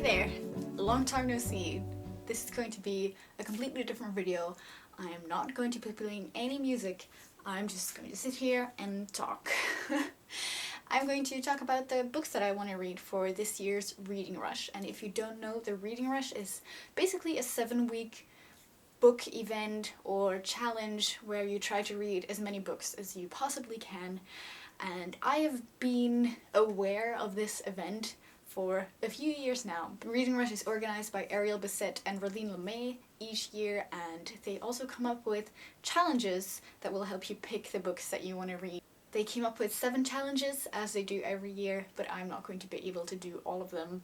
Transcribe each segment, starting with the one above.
Hi there! Long time no see. This is going to be a completely different video. I am not going to be playing any music. I'm just going to sit here and talk. I'm going to talk about the books that I want to read for this year's Reading Rush. And if you don't know, the Reading Rush is basically a 7-week book event or challenge where you try to read as many books as you possibly can. And I have been aware of this event for a few years now. The Reading Rush is organised by Ariel Bissett and Raline LeMay each year, and they also come up with challenges that will help you pick the books that you want to read. They came up with 7 challenges, as they do every year, but I'm not going to be able to do all of them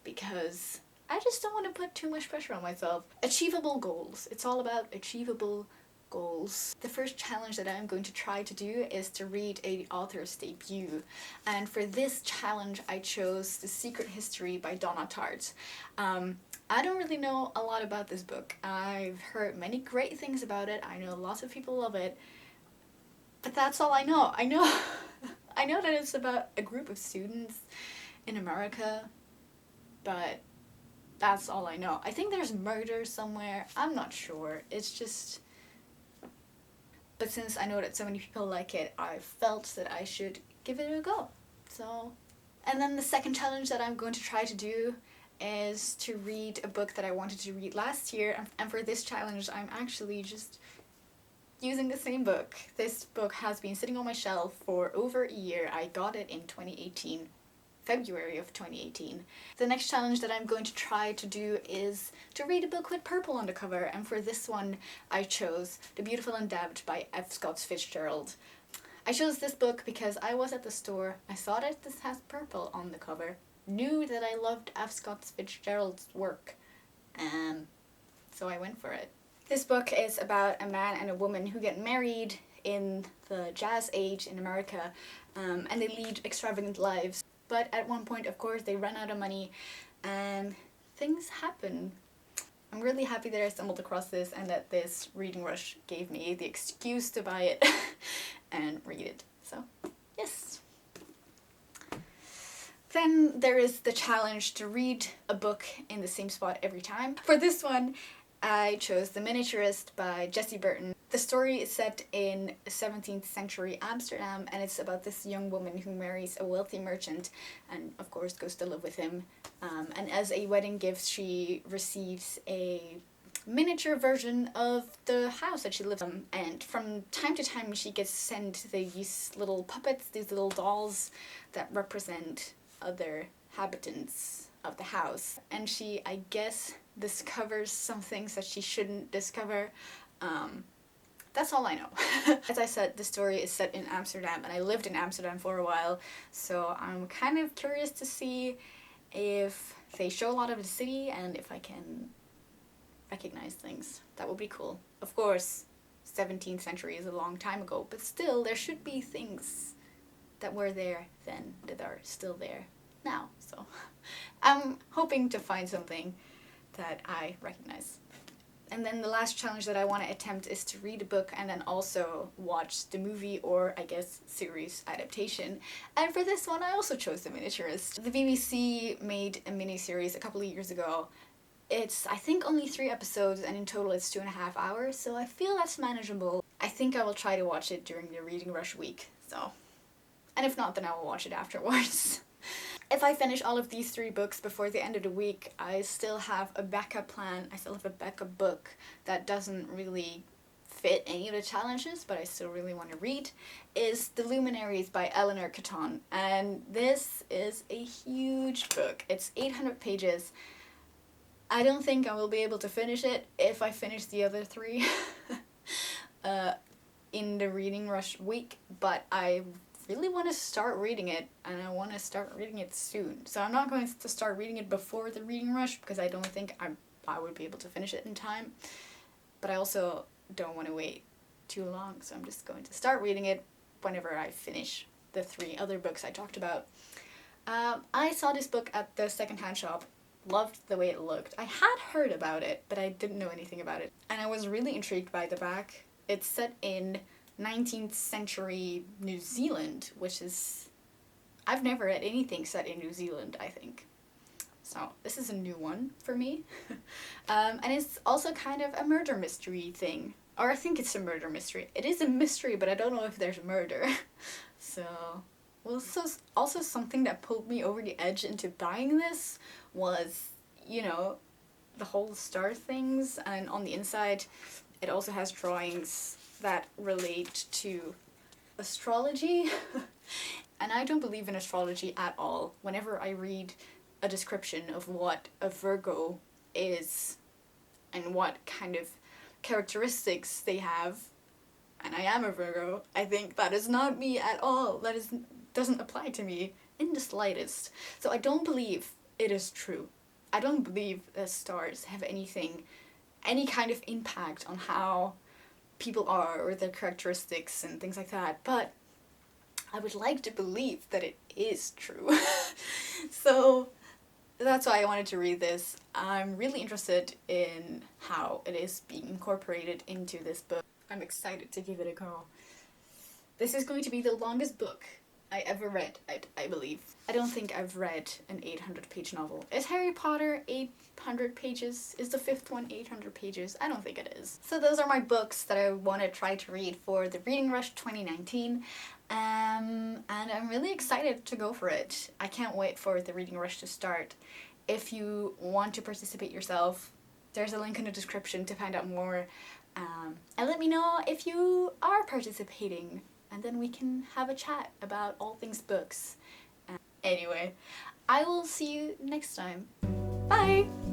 because I just don't want to put too much pressure on myself. Achievable goals. It's all about achievable goals. The first challenge that I'm going to try to do is to read a author's debut, and for this challenge I chose The Secret History by Donna Tartt. I don't really know a lot about this book. I've heard many great things about it. I know lots of people love it, but that's all I know. I know that it's about a group of students in America, but that's all I know. I think there's murder somewhere. I'm not sure. It's just... But since I know that so many people like it, I felt that I should give it a go. So, and then the second challenge that I'm going to try to do is to read a book that I wanted to read last year. And for this challenge, I'm actually just using the same book. This book has been sitting on my shelf for over a year. I got it in 2018. February of 2018. The next challenge that I'm going to try to do is to read a book with purple on the cover, and for this one I chose The Beautiful and Damned by F. Scott Fitzgerald. I chose this book because I was at the store, I saw that this has purple on the cover, knew that I loved F. Scott Fitzgerald's work, and so I went for it. This book is about a man and a woman who get married in the jazz age in America, and they lead extravagant lives. But at one point, of course, they run out of money and things happen. I'm really happy that I stumbled across this and that this Reading Rush gave me the excuse to buy it and read it. So, yes. Then there is the challenge to read a book in the same spot every time. For this one, I chose The Miniaturist by Jessie Burton. The story is set in 17th century Amsterdam, and it's about this young woman who marries a wealthy merchant and of course goes to live with him. And as a wedding gift she receives a miniature version of the house that she lives in. And from time to time she gets sent these little puppets, these little dolls that represent other inhabitants of the house. And she, I guess, discovers some things that she shouldn't discover. That's all I know. As I said, the story is set in Amsterdam, and I lived in Amsterdam for a while, so I'm kind of curious to see if they show a lot of the city and if I can recognize things. That would be cool. Of course, 17th century is a long time ago, but still there should be things that were there then that are still there now. So I'm hoping to find something that I recognize. And then the last challenge that I want to attempt is to read a book and then also watch the movie or, I guess, series adaptation. And for this one I also chose The Miniaturist. The BBC made a mini-series a couple of years ago. It's, I think, only 3 episodes, and in total it's 2.5 hours, so I feel that's manageable. I think I will try to watch it during the Reading Rush week, so... And if not, then I will watch it afterwards. If I finish all of these 3 books before the end of the week, I still have a backup plan. I still have a backup book that doesn't really fit any of the challenges, but I still really want to read, is The Luminaries by Eleanor Catton. And this is a huge book. It's 800 pages. I don't think I will be able to finish it if I finish the other 3 in the Reading Rush week, but I really want to start reading it, and I want to start reading it soon. So I'm not going to start reading it before the Reading Rush because I don't think I would be able to finish it in time. But I also don't want to wait too long, so I'm just going to start reading it whenever I finish the 3 other books I talked about. I saw this book at the secondhand shop, loved the way it looked. I had heard about it, but I didn't know anything about it. And I was really intrigued by the back. It's set in 19th century New Zealand, which is... I've never read anything set in New Zealand, I think. So this is a new one for me. And it's also kind of a murder mystery thing. Or I think it's a murder mystery. It is a mystery, but I don't know if there's murder. So, well, so also something that pulled me over the edge into buying this was, you know, the whole star things, and on the inside it also has drawings that relate to astrology. And I don't believe in astrology at all. Whenever I read a description of what a Virgo is and what kind of characteristics they have, and I am a Virgo, I think that is not me at all. That doesn't apply to me in the slightest. So I don't believe it is true. I don't believe that stars have any kind of impact on how people are or their characteristics and things like that, but I would like to believe that it is true. So that's why I wanted to read this. I'm really interested in how it is being incorporated into this book. I'm excited to give it a go. This is going to be the longest book I ever read, I believe. I don't think I've read an 800-page novel. Is Harry Potter 800 pages? Is the fifth one 800 pages? I don't think it is. So those are my books that I want to try to read for the Reading Rush 2019. And I'm really excited to go for it. I can't wait for the Reading Rush to start. If you want to participate yourself, there's a link in the description to find out more. And let me know if you are participating, and then we can have a chat about all things books. Anyway, I will see you next time. Bye!